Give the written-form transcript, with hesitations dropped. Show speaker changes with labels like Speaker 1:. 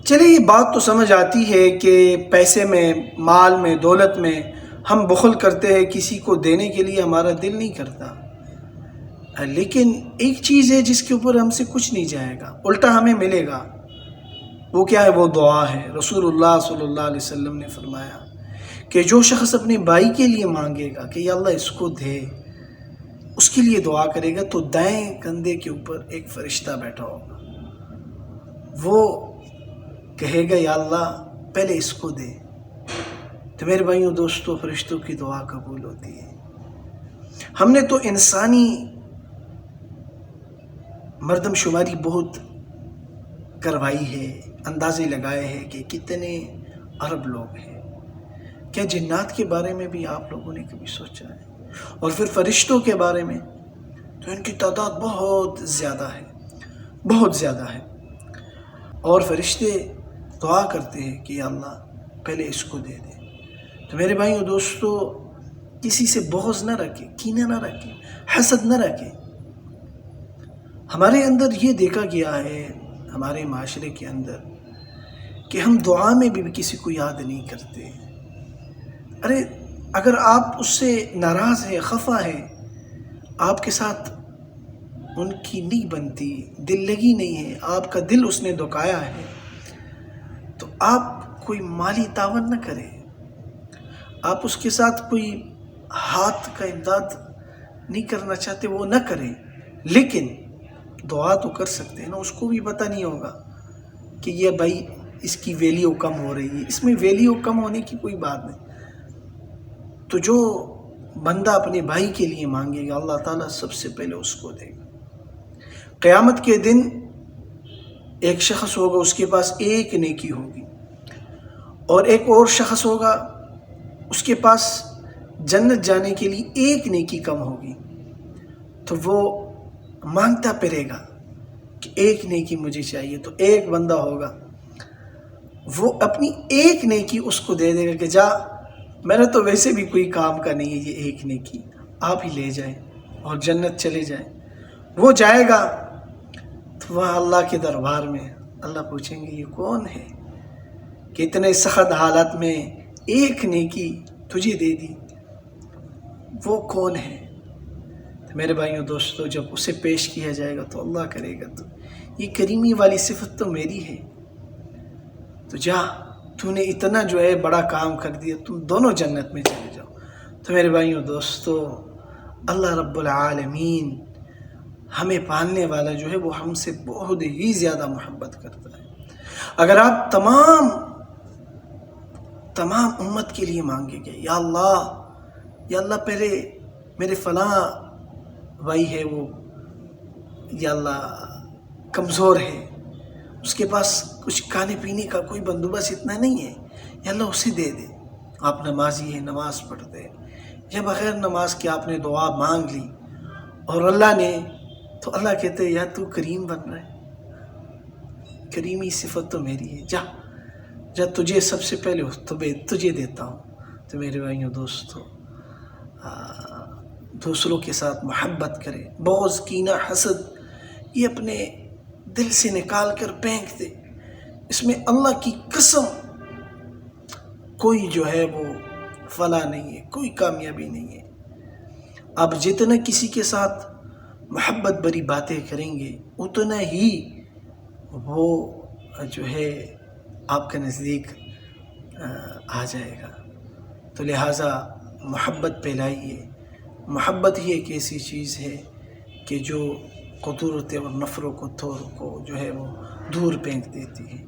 Speaker 1: چلے یہ بات تو سمجھ آتی ہے کہ پیسے میں، مال میں، دولت میں ہم بخل کرتے ہیں، کسی کو دینے کے لیے ہمارا دل نہیں کرتا، لیکن ایک چیز ہے جس کے اوپر ہم سے کچھ نہیں جائے گا، الٹا ہمیں ملے گا۔ وہ کیا ہے؟ وہ دعا ہے۔ رسول اللہ صلی اللہ علیہ وسلم نے فرمایا کہ جو شخص اپنے بھائی کے لیے مانگے گا کہ یا اللہ اس کو دے، اس کے لیے دعا کرے گا، تو دائیں کندھے کے اوپر ایک فرشتہ بیٹھا ہوگا، وہ کہے گا یا اللہ پہلے اس کو دے۔ تو میرے بھائیوں دوستو، فرشتوں کی دعا قبول ہوتی ہے۔ ہم نے تو انسانی مردم شماری بہت کروائی ہے، اندازے لگائے ہیں کہ کتنے ارب لوگ ہیں۔ کیا جنات کے بارے میں بھی آپ لوگوں نے کبھی سوچا ہے؟ اور پھر فرشتوں کے بارے میں تو ان کی تعداد بہت زیادہ ہے، بہت زیادہ ہے۔ اور فرشتے دعا کرتے ہیں کہ یا اللہ پہلے اس کو دے دے۔ تو میرے بھائیوں دوستو، کسی سے بغض نہ رکھیں، کینہ نہ رکھیں، حسد نہ رکھیں۔ ہمارے اندر یہ دیکھا گیا ہے، ہمارے معاشرے کے اندر، کہ ہم دعا میں بھی کسی کو یاد نہیں کرتے۔ ارے اگر آپ اس سے ناراض ہیں، خفا ہیں، آپ کے ساتھ ان کی نہیں بنتی، دل لگی نہیں ہے، آپ کا دل اس نے دکھایا ہے، تو آپ کوئی مالی تعاون نہ کریں، آپ اس کے ساتھ کوئی ہاتھ کا امداد نہیں کرنا چاہتے، وہ نہ کریں، لیکن دعا تو کر سکتے ہیں نا۔ اس کو بھی پتہ نہیں ہوگا کہ یہ بھائی اس کی ویلیو کم ہو رہی ہے، اس میں ویلیو کم ہونے کی کوئی بات نہیں۔ تو جو بندہ اپنے بھائی کے لیے مانگے گا، اللہ تعالیٰ سب سے پہلے اس کو دے گا۔ قیامت کے دن ایک شخص ہوگا، اس کے پاس ایک نیکی ہوگی، اور ایک اور شخص ہوگا، اس کے پاس جنت جانے کے لیے ایک نیکی کم ہوگی۔ تو وہ مانگتا پھرے گا کہ ایک نیکی مجھے چاہیے۔ تو ایک بندہ ہوگا، وہ اپنی ایک نیکی اس کو دے دے گا کہ جا، میرا تو ویسے بھی کوئی کام کا نہیں ہے، یہ ایک نیکی آپ ہی لے جائیں اور جنت چلے جائیں۔ وہ جائے گا تو وہاں اللہ کے دربار میں اللہ پوچھیں گے یہ کون ہے کہ اتنے سخت حالات میں ایک نیکی تجھے دے دی؟ وہ کون ہے؟ تو میرے بھائیوں دوستو، جب اسے پیش کیا جائے گا تو اللہ کرے گا تو یہ کریمی والی صفت تو میری ہے، تو جا، تو نے اتنا جو ہے بڑا کام کر دیا، تم دونوں جنت میں چلے جاؤ۔ تو میرے بھائیوں دوستو، اللہ رب العالمین ہمیں پالنے والا جو ہے وہ ہم سے بہت ہی زیادہ محبت کرتا ہے۔ اگر آپ تمام امت کے لیے مانگیں گے، یا اللہ پہلے میرے فلاں بھائی ہے، وہ یا اللہ کمزور ہے، اس کے پاس کچھ کھانے پینے کا کوئی بندوبست اتنا نہیں ہے، یا اللہ اسے دے دے۔ آپ نمازی ہیں، نماز پڑھتے ہیں، یا بغیر نماز کے آپ نے دعا مانگ لی اور اللہ نے، تو اللہ کہتے ہیں یا تو کریم بن رہا ہے، کریمی صفت تو میری ہے، جا تجھے سب سے پہلے تجھے دیتا ہوں۔ تو میرے بھائیوں دوستو، دوسروں کے ساتھ محبت کرے، بغض، کینہ، حسد یہ اپنے دل سے نکال کر پھینک دے۔ اس میں اللہ کی قسم کوئی جو ہے وہ فلاح نہیں ہے، کوئی کامیابی نہیں ہے۔ آپ جتنا کسی کے ساتھ محبت بری باتیں کریں گے، اتنا ہی وہ جو ہے آپ کے نزدیک آ جائے گا۔ تو لہٰذا محبت پھیلائیے۔ محبت ہی ایک ایسی چیز ہے کہ جو قدرت اور نفروں کو جو ہے وہ دور پھینک دیتی ہے۔